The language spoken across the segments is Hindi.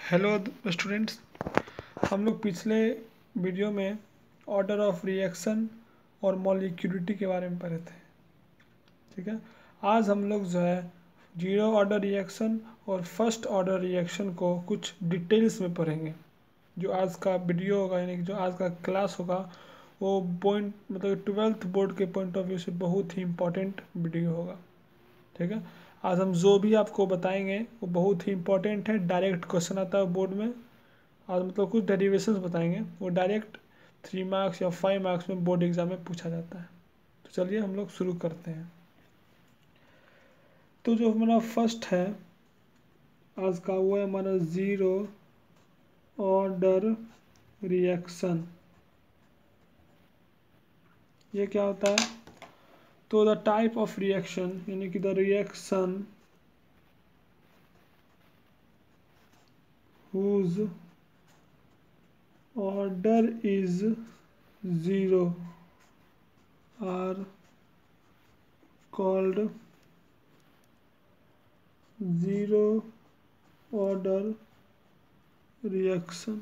हेलो स्टूडेंट्स, हम लोग पिछले वीडियो में ऑर्डर ऑफ रिएक्शन और मॉलिक्यूलिटी के बारे में पढ़े थे। ठीक है, आज हम लोग जो है जीरो ऑर्डर रिएक्शन और फर्स्ट ऑर्डर रिएक्शन को कुछ डिटेल्स में पढ़ेंगे। जो आज का वीडियो होगा यानी कि जो आज का क्लास होगा वो पॉइंट मतलब 12th बोर्ड के पॉइंट ऑफ व्यू से बहुत ही इम्पोर्टेंट वीडियो होगा। ठीक है, आज हम जो भी आपको बताएंगे वो बहुत ही इंपॉर्टेंट है। डायरेक्ट क्वेश्चन आता है बोर्ड में। आज मतलब कुछ डेरिवेशंस बताएंगे, वो डायरेक्ट 3 मार्क्स या 5 मार्क्स में बोर्ड एग्जाम में पूछा जाता है। तो चलिए हम लोग शुरू करते हैं। तो जो हमारा फर्स्ट है आज का वो है हमारा जीरो ऑर्डर रिएक्शन। ये क्या होता है? तो द टाइप ऑफ रिएक्शन यानी कि the reaction whose order is zero are called zero order reaction.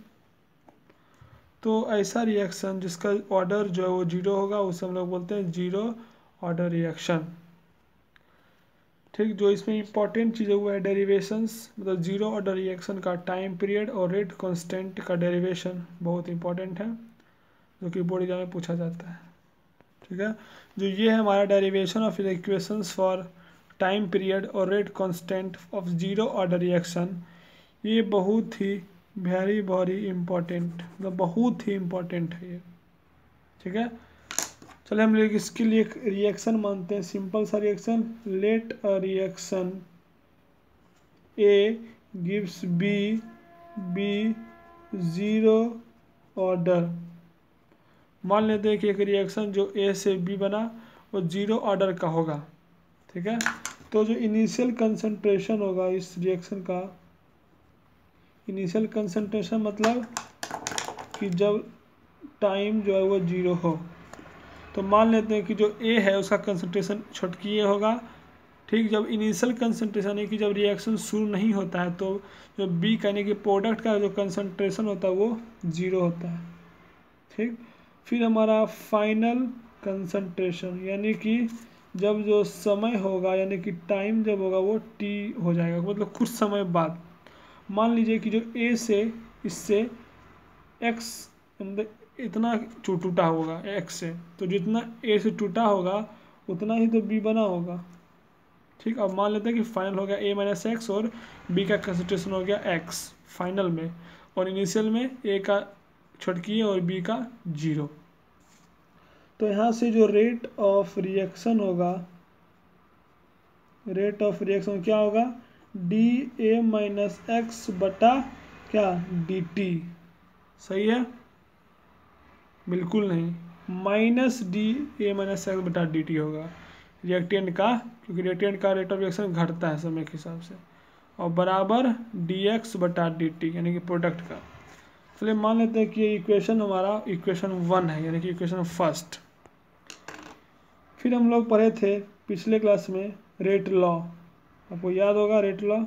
तो ऐसा रिएक्शन जिसका ऑर्डर जो है वो जीरो होगा उसे हम लोग बोलते हैं जीरो ऑर्डर रिएक्शन। ठीक, जो इसमें इंपॉर्टेंट चीज़ है वो है डेरिवेशंस, मतलब जीरो ऑर्डर रिएक्शन का टाइम पीरियड और रेट कांस्टेंट का डेरिवेशन बहुत इंपॉर्टेंट है, जो कि बोर्ड एग्जाम में पूछा जाता है। ठीक है, जो ये है हमारा derivation of equations for time period और rate constant of zero order reaction, ये बहुत ही वेरी इम्पोर्टेंट, मतलब बहुत ही इम्पोर्टेंट है ये। ठीक है, चलिए हम लोग इसके लिए एक रिएक्शन मानते हैं, सिंपल सा reaction. Let a reaction A gives B zero order. मान लेते हैं कि एक रिएक्शन जो ए से बी बना वो जीरो ऑर्डर का होगा। ठीक है, तो जो इनिशियल कंसंट्रेशन होगा इस रिएक्शन का, इनिशियल कंसंट्रेशन मतलब कि जब टाइम जो है वो जीरो हो, तो मान लेते हैं कि जो ए है उसका कंसंट्रेशन छोटकी ए होगा। ठीक, जब इनिशियल कंसंट्रेशन है कि जब रिएक्शन शुरू नहीं होता है तो जो बी कहने की प्रोडक्ट का जो कंसंट्रेशन होता है वो जीरो होता है। ठीक, फिर हमारा फाइनल कंसंट्रेशन यानी कि जब जो समय होगा यानी कि टाइम जब होगा वो टी हो जाएगा, मतलब कुछ समय बाद। मान लीजिए कि जो ए से इससे एक्स इतना टूटा होगा एक्स से, तो जितना ए से टूटा होगा उतना ही तो बी बना होगा। ठीक, अब मान लेते हैं कि फाइनल हो गया ए माइनस एक्स और बी का कंसंट्रेशन हो गया एक्स फाइनल में, और इनिशियल में ए का छोटकी और बी का जीरो। तो यहाँ से जो रेट ऑफ रिएक्शन होगा, रेट ऑफ रिएक्शन क्या होगा? डी ए माइनस एक्स बटा क्या? D T. सही है? बिल्कुल नहीं, minus D A minus x बटा डी टी होगा रिएक्टेंट का, क्योंकि रिएक्टेंट का रेट ऑफ रिएक्शन घटता है समय के हिसाब से, और बराबर डी एक्स बटा डी टी यानी कि प्रोडक्ट का। चलिए मान लेते हैं कि ये इक्वेशन हमारा इक्वेशन 1 है यानी कि इक्वेशन फर्स्ट। फिर हम लोग पढ़े थे पिछले क्लास में रेट लॉ, आपको याद होगा रेट लॉ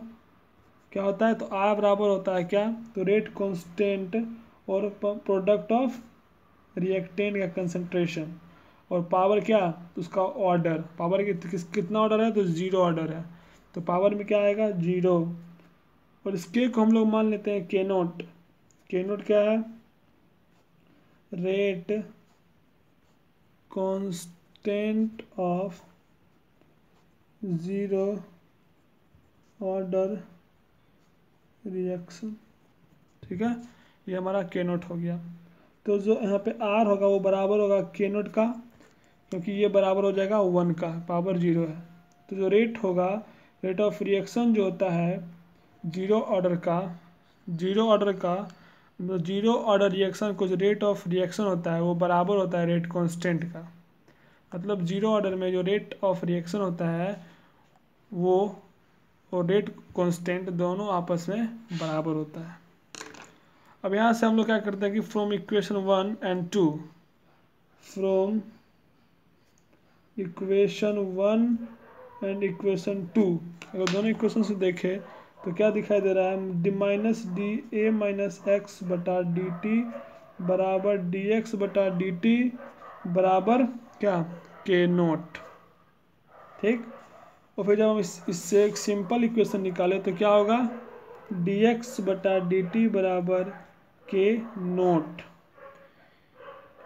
क्या होता है? तो आर बराबर होता है क्या? तो रेट कांस्टेंट और प्रोडक्ट ऑफ रिएक्टेंट का कंसंट्रेशन, और पावर क्या? तो उसका ऑर्डर, पावर कितना ऑर्डर है? तो जीरो ऑर्डर है, तो पावर में क्या आएगा? जीरो। और इसके को हम लोग मान लेते हैं के नोट। के नोट क्या है? Rate constant of zero order reaction. ठीक है, ये हमारा के नोट हो गया। तो जो यहाँ पे आर होगा वो बराबर होगा के नोट का, क्योंकि ये बराबर हो जाएगा 1 का, पावर जीरो है। तो जो रेट होगा, रेट ऑफ रिएक्शन जो होता है जीरो ऑर्डर का, जीरो ऑर्डर रिएक्शन को जो रेट ऑफ रिएक्शन होता है वो बराबर होता है रेट कांस्टेंट का। मतलब जीरो ऑर्डर में जो रेट ऑफ रिएक्शन होता है वो और रेट कांस्टेंट दोनों आपस में बराबर होता है। अब यहाँ से हम लोग क्या करते हैं कि from equation 1 and 2, from equation 1 and equation 2, अगर दोनों इक्वेशन से देखें तो क्या दिखाई दे रहा है, D minus D A minus x बटा डी टी बराबर डी एक्स बटा डी टी बराबर क्या, के नोट। ठीक, और फिर जब हम इससे एक सिंपल इक्वेशन निकालें तो क्या होगा, डी एक्स बटा डी टी बराबर के नोट।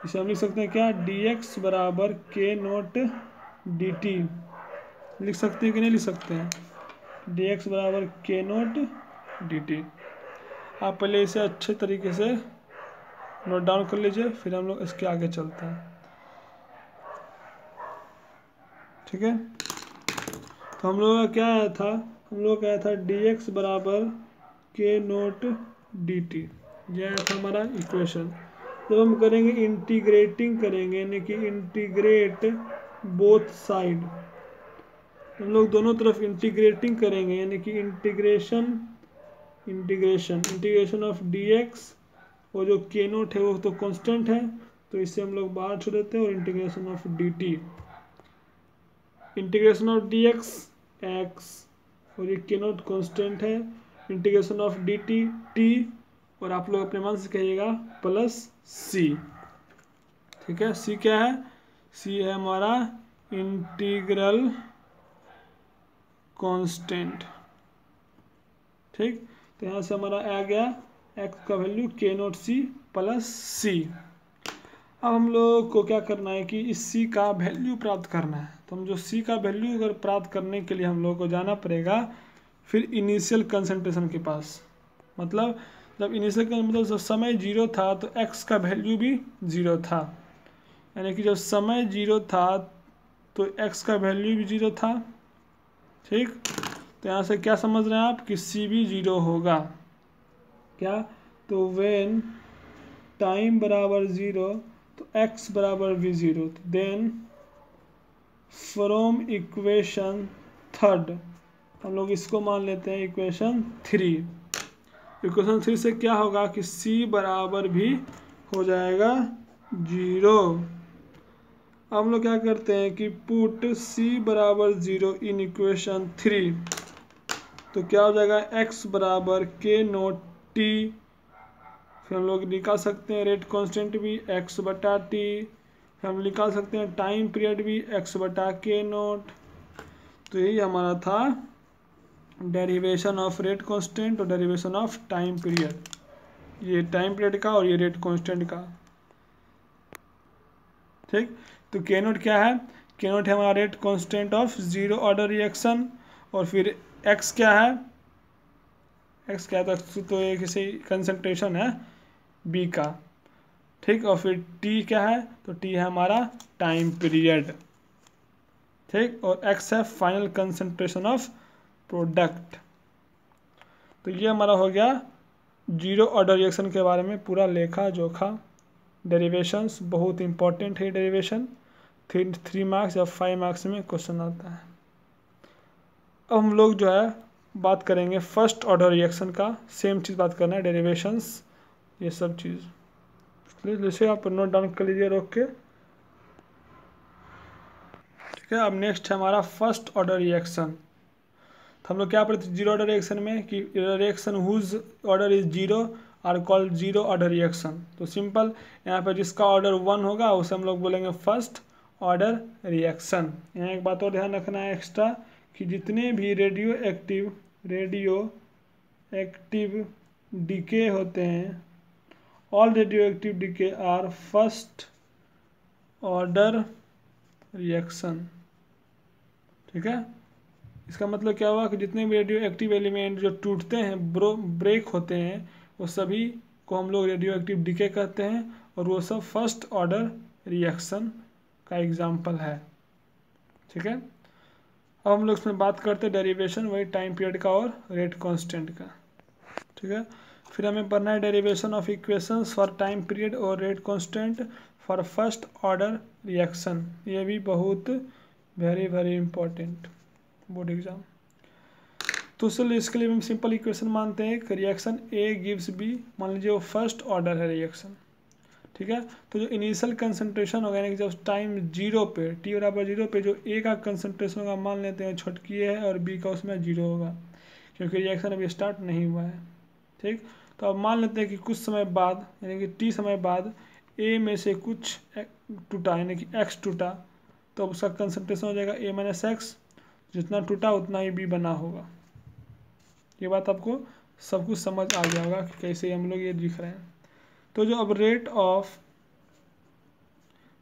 इसे हम लिख सकते हैं क्या, डी एक्स बराबर के नोट डी टी, लिख सकते हैं कि नहीं लिख सकते हैं, डी एक्स बराबर के नोट डी टी। आप पहले इसे अच्छे तरीके से नोट डाउन कर लीजिए, फिर हम लोग इसके आगे चलते हैं। ठीक है, तो हम लोग का क्या आया था, हम लोग का आया था डी एक्स बराबर के नोट डी टी, यह आया था हमारा इक्वेशन। जब हम करेंगे इंटीग्रेटिंग करेंगे, यानी कि इंटीग्रेट बोथ साइड, हम लोग दोनों तरफ इंटीग्रेटिंग करेंगे, यानी कि इंटीग्रेशन ऑफ डी एक्स, और जो के नोट है वो तो कांस्टेंट है, तो इससे हम लोग बाहर छोड़ देते हैं, और integration of D T, integration of D x x, और ये के नोट कॉन्स्टेंट है, integration of D T T, और आप लोग अपने मन से कहिएगा प्लस सी। ठीक है, सी क्या है, सी है हमारा इंटीग्रल कांस्टेंट। ठीक, तो यहाँ से हमारा आ गया एक्स का वैल्यू के नोट सी प्लस सी। अब हम लोग को क्या करना है कि इस सी का वैल्यू प्राप्त करना है, तो हम जो सी का वैल्यू अगर प्राप्त करने के लिए हम लोग को जाना पड़ेगा फिर इनिशियल कंसंट्रेशन के पास। मतलब जब इनिशियल मतलब जब समय 0 था तो एक्स का वैल्यू भी 0 था, यानी कि जब समय 0 था तो एक्स का वैल्यू भी 0 था। ठीक, तो यहाँ से क्या समझ रहे हैं आप कि सी भी 0 होगा क्या, तो व्हेन टाइम बराबर 0 तो x बराबर भी 0, देन फ्रॉम इक्वेशन थर्ड हम लोग इसको मान लेते हैं इक्वेशन 3। इक्वेशन 3 से क्या होगा कि c बराबर भी हो जाएगा 0। अब हम लोग क्या करते हैं कि पुट c बराबर 0 इन इक्वेशन 3, तो क्या हो जाएगा x बराबर के नोट t, फिर हम लोग निकाल सकते हैं रेट कांस्टेंट भी x बटा टी, हम निकाल सकते हैं टाइम पीरियड भी x बटा के नोट। तो यही हमारा था डेरिवेशन ऑफ रेट कांस्टेंट और डेरिवेशन ऑफ टाइम पीरियड, ये टाइम पीरियड का और ये रेट कांस्टेंट का। ठीक, तो के नोट क्या है, के नोट है हमारा rate constant of 0 order reaction, और फिर x क्या है, x क्या है तो ये किसी कंसंट्रेशन है बी का। ठीक, और फिर t क्या है, तो t है हमारा टाइम पीरियड। ठीक, और x है फाइनल कंसंट्रेशन ऑफ प्रोडक्ट। तो ये हमारा हो गया 0 ऑर्डर रिएक्शन के बारे में पूरा लेखा जोखा। डेरिवेशंस बहुत इंपॉर्टेंट है, डेरिवेशन 3 मार्क्स या 5 मार्क्स में क्वेश्चन आता है। अब हम लोग जो है बात करेंगे फर्स्ट ऑर्डर रिएक्शन का, सेम चीज़ बात करना है, डेरिवेशंस ये सब चीज़। जैसे आप नोट डाउन कर लीजिए रोक के। ठीक है, अब नेक्स्ट है हमारा फर्स्ट ऑर्डर रिएक्शन। तो हम लोग क्या पढ़ते 0 ऑर्डर रिएक्शन में कि reaction whose order is 0 are called 0 order reaction. तो सिंपल, यहाँ पर जिसका ऑर्डर 1 होगा उसे हम लोग बोलेंगे फर्स्ट ऑर्डर रिएक्शन। यहाँ एक बात और ध्यान रखना है एक्स्ट्रा कि जितने भी रेडियो एक्टिव डीके होते हैं, all radioactive decay are first order reaction. ठीक है, इसका मतलब क्या हुआ कि जितने भी रेडियो एक्टिव एलिमेंट जो टूटते हैं, ब्रेक होते हैं, वो सभी को हम लोग रेडियो एक्टिव डीके कहते हैं, और वो सब फर्स्ट ऑर्डर रिएक्शन का एग्जाम्पल है। ठीक है, अब हम लोग इसमें बात करते हैं डेरिवेशन, वही टाइम पीरियड का और रेट कांस्टेंट का। ठीक है, फिर हमें पढ़ना है derivation of equations for time period और rate constant for first order reaction. ये भी बहुत वेरी इंपॉर्टेंट बोर्ड एग्जाम। तो चलिए इसके लिए हम सिंपल इक्वेशन मानते हैं, एक रिएक्शन ए गिव्स बी, मान लीजिए वो फर्स्ट ऑर्डर है रिएक्शन। ठीक है, तो जो इनिशियल कंसंट्रेशन होगा, यानी कि जब टाइम 0 पे t बराबर 0 पे जो ए का कंसंट्रेशन होगा मान लेते हैं छुटकी है और बी का उसमें 0 होगा। क्योंकि रिएक्शन अभी स्टार्ट नहीं हुआ है। ठीक, तो अब मान लेते हैं कि कुछ समय बाद यानी कि टी समय बाद ए में से कुछ टूटा यानी कि एक्स टूटा, तो उसका कंसंट्रेशन हो जाएगा ए माइनस एक्स, जितना टूटा उतना ही बी बना होगा। ये बात आपको सब कुछ समझ आ गया होगा कि कैसे हम लोग ये लिख रहे हैं। तो जो अब रेट ऑफ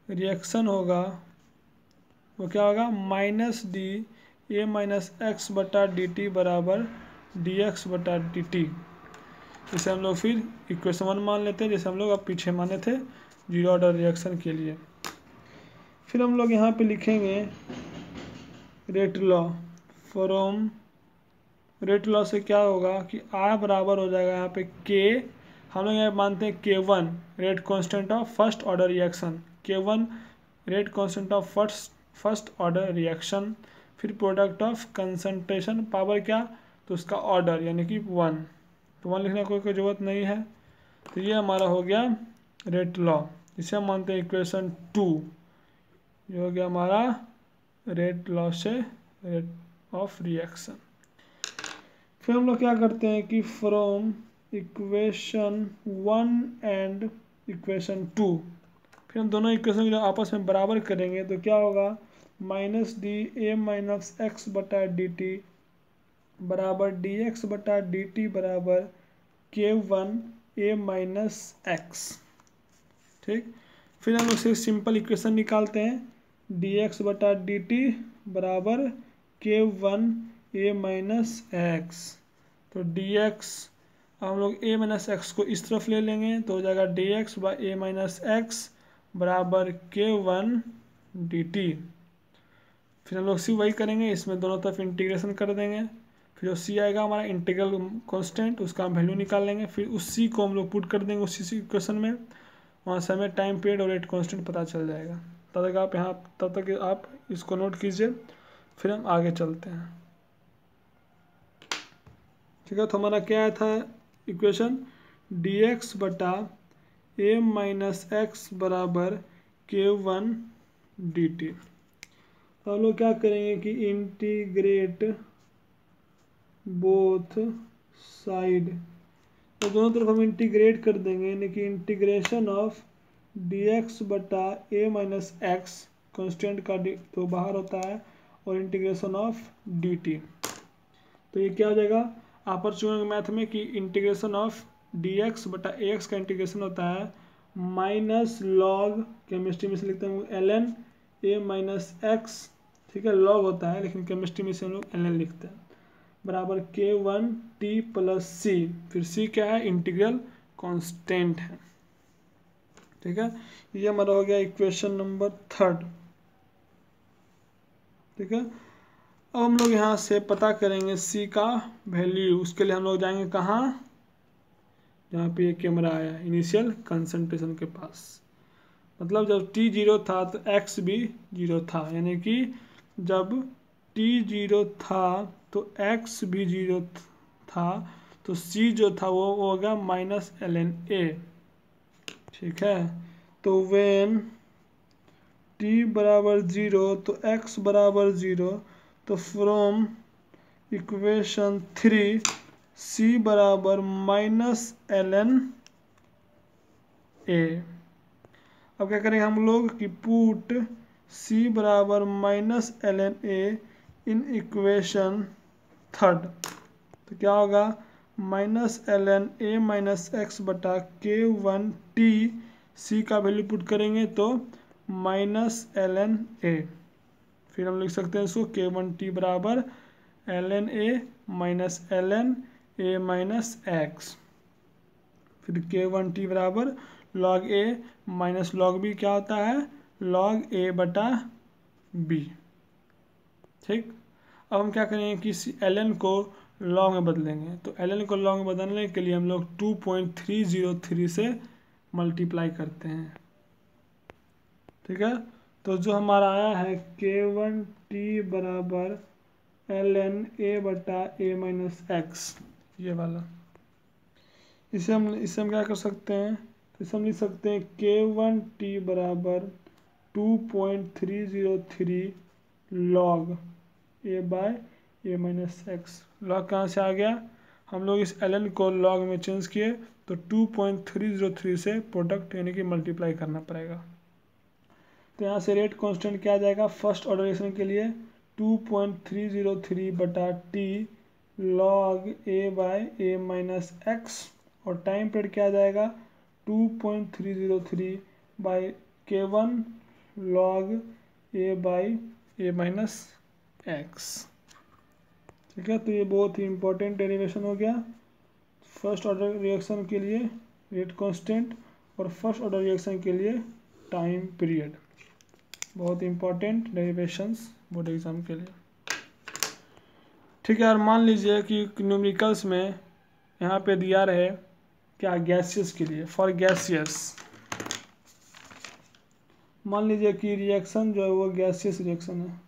रिएक्शन होगा वो क्या होगा, minus D A minus x बटा डी टी बराबर डी एक्स बटा डी टी। इसे हम लोग फिर इक्वेशन 1 मान लेते हैं, जैसे हम लोग अब पीछे माने थे जीरो ऑर्डर रिएक्शन के लिए। फिर हम लोग यहाँ पे लिखेंगे rate law. From rate law से क्या होगा कि आर बराबर हो जाएगा यहाँ पे के, हम लोग यहाँ मानते हैं K1 rate constant of first order reaction, K1 rate constant of first order reaction, फिर प्रोडक्ट ऑफ कंसंट्रेशन पावर क्या, तो उसका ऑर्डर यानी कि 1, तो 1 लिखने कोई ज़रूरत नहीं है। तो ये हमारा हो गया रेट लॉ, इसे हम मानते हैं इक्वेशन 2। ये हो गया हमारा रेट लॉ से रेट ऑफ रिएक्शन। फिर हम लोग क्या करते हैं कि फ्रॉम इक्वेशन 1 एंड इक्वेशन 2, फिर हम दोनों इक्वेशन को आपस में बराबर करेंगे तो क्या होगा, minus D A minus x बटा डी टी बराबर डी एक्स बटा डी टी बराबर K1 ए माइनस एक्स। ठीक, फिर हम उससे सिंपल इक्वेशन निकालते हैं, डी एक्स बटा डी टी बराबर K1 ए माइनस एक्स। तो डी एक्स हम लोग ए माइनस एक्स को इस तरफ ले लेंगे तो हो जाएगा D x by A minus x बराबर K1 डी टी। फिर हम लोग सी वही करेंगे, इसमें दोनों तरफ इंटीग्रेशन कर देंगे, फिर जो सी आएगा हमारा इंटीग्रल कांस्टेंट उसका हम वैल्यू निकाल लेंगे, फिर उस सी को हम लोग पुट कर देंगे उसी इक्वेशन में, वहाँ से हमें टाइम पीरियड और रेट कांस्टेंट पता चल जाएगा। तब तक आप इसको नोट कीजिए, फिर हम आगे चलते हैं। ठीक है, तो हमारा क्या आया था इक्वेशन, डी एक्स बटा ए माइनस एक्स बराबर K1 डी टी। तो हम लोग क्या करेंगे कि इंटीग्रेट बोथ साइड, तो दोनों तरफ हम इंटीग्रेट कर देंगे, यानी कि इंटीग्रेशन ऑफ डी एक्स बटा ए माइनस एक्स कॉन्स्टेंट का तो बाहर होता है, और इंटीग्रेशन ऑफ डी टी। तो ये क्या हो जाएगा, आप पर चुनेंगे मैथ में कि इंटीग्रेशन ऑफ डी एक्स बटा ए एक्स का इंटीग्रेशन होता है माइनस लॉग, केमिस्ट्री में से लिखते हैं l n a minus x. ठीक है, लॉग होता है लेकिन केमिस्ट्री में से हम लोग एल एन लिखते हैं, बराबर K1 टी प्लस सी। फिर सी क्या है, इंटीग्रल कांस्टेंट है। ठीक है, ये हमारा हो गया इक्वेशन नंबर 3। ठीक है, अब हम लोग यहाँ से पता करेंगे सी का वैल्यू। उसके लिए हम लोग जाएंगे कहाँ, जहाँ पे ये कैमरा आया इनिशियल कंसंट्रेशन के पास, मतलब जब t 0 था तो x भी 0 था, यानी कि जब t 0 था तो x भी 0 था, तो c जो था वो होगा माइनस ln a। ठीक है, तो व्हेन t बराबर 0 तो x बराबर 0, तो फ्रॉम इक्वेशन 3 c बराबर माइनस ln a। अब क्या करेंगे हम लोग कि पुट c बराबर minus ln a in equation 3, तो क्या होगा, minus ln a minus x बटा K1 t, c का वैल्यू पुट करेंगे तो माइनस ln a। फिर हम लिख सकते हैं इसको K1 t बराबर ln a minus ln a minus x, फिर K1 t बराबर log a minus log b क्या होता है, log a बटा b। ठीक, अब हम क्या करेंगे कि ln को log में बदलेंगे, तो ln को log में बदलने के लिए हम लोग 2.303 से मल्टीप्लाई करते हैं। ठीक है, तो जो हमारा आया है K1 t बराबर ln a बटा a माइनस एक्स, ये वाला, इसे हम क्या कर सकते हैं, तो इसे हम लिख सकते हैं K1 t बराबर 2.303 log a by a minus x. Log कहाँ से आ गया, हम लोग इस ln को लॉग में चेंज किए तो 2.303 से प्रोडक्ट यानी कि मल्टीप्लाई करना पड़ेगा। तो यहाँ से रेट कांस्टेंट क्या आ जाएगा, फर्स्ट ऑर्डर रिएक्शन के लिए 2.303 बटा टी लॉग ए बाय ए माइनस एक्स, और टाइम पीरियड क्या आ जाएगा 2.303 by K1 log A by A minus x. ठीक है, तो ये बहुत ही इंपॉर्टेंट डेरिवेशन हो गया फर्स्ट ऑर्डर रिएक्शन के लिए रेट कांस्टेंट, और फर्स्ट ऑर्डर रिएक्शन के लिए टाइम पीरियड, बहुत इंपॉर्टेंट डेरिवेशंस बोर्ड एग्जाम के लिए। ठीक है यार, मान लीजिए कि न्यूमेरिकल्स में यहाँ पे दिया रहे क्या गैसियस के लिए, फॉर गैसियस मान लीजिए कि रिएक्शन जो है वो गैसियस रिएक्शन है,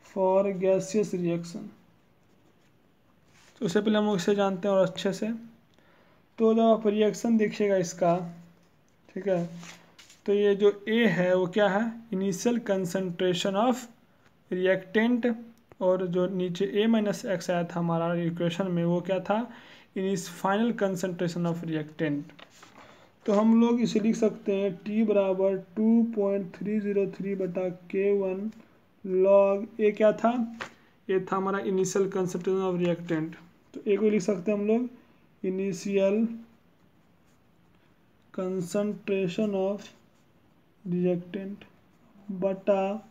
फॉर गैसियस रिएक्शन। तो उससे पहले हम लोग इसे जानते हैं और अच्छे से। तो जब आप रिएक्शन देखिएगा इसका, ठीक है, तो ये जो ए है वो क्या है, इनिशियल कंसंट्रेशन ऑफ रिएक्टेंट, और जो नीचे ए माइनस एक्स आया था हमारा इक्वेशन में वो क्या था, इनिस फाइनल कंसंट्रेशन ऑफ रिएक्टेंट। तो हम लोग इसे लिख सकते हैं टी बराबर 2.303 बटा K1 लॉग ए क्या था, ये था हमारा इनिशियल कंसंट्रेशन ऑफ रिएक्टेंट। तो ए को लिख सकते हैं हम लोग इनिशियल कंसंट्रेशन ऑफ रिएक्टेंट बटा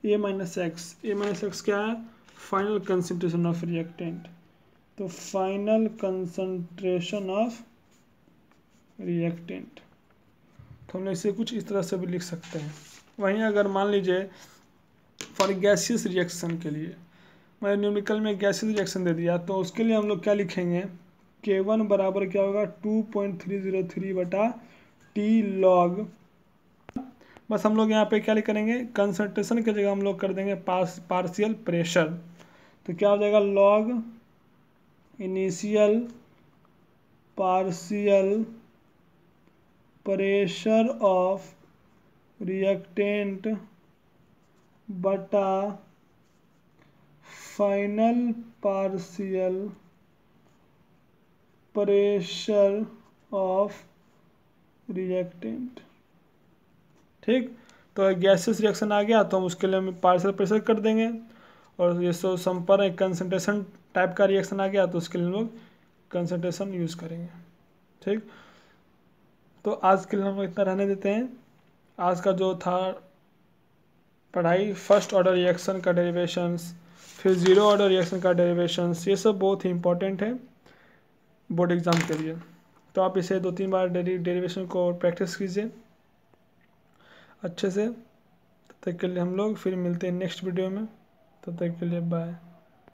ए माइनस एक्स। ए माइनस एक्स क्या है, फाइनल कंसंट्रेशन ऑफ रिएक्टेंट। तो फाइनल कंसंट्रेशन ऑफ रिएक्टेंट, तो हम इसे कुछ इस तरह से भी लिख सकते हैं। वहीं अगर मान लीजिए फॉर गैसियस रिएक्शन के लिए, मैंने न्यूमेरिकल में गैसियस रिएक्शन दे दिया, तो उसके लिए हम लोग क्या लिखेंगे, K1 बराबर क्या होगा 2.303 बटा टी लॉग, बस हम लोग यहाँ पे क्या करेंगे, कंसंट्रेशन की जगह हम लोग कर देंगे पार्शियल प्रेशर। तो क्या हो जाएगा, log initial partial pressure of reactant बटा final partial pressure of reactant. ठीक, तो गैसेस रिएक्शन आ गया तो हम उसके लिए हम पार्शियल प्रेशर कर देंगे, और ये सो संपर्क कंसंट्रेशन टाइप का रिएक्शन आ गया तो उसके लिए हम लोग कंसंट्रेशन यूज़ करेंगे। ठीक, तो आज के लिए हम इतना रहने देते हैं। आज का जो था पढ़ाई फर्स्ट ऑर्डर रिएक्शन का डेरिवेशंस, फिर ज़ीरो ऑर्डर रिएक्शन का डेरिवेशंस, ये सब बहुत ही इंपॉर्टेंट है बोर्ड एग्ज़ाम के लिए। तो आप इसे 2-3 बार डेरिवेशन को प्रैक्टिस कीजिए अच्छे से। तब तक के लिए हम लोग फिर मिलते हैं नेक्स्ट वीडियो में, तब तक के लिए बाय।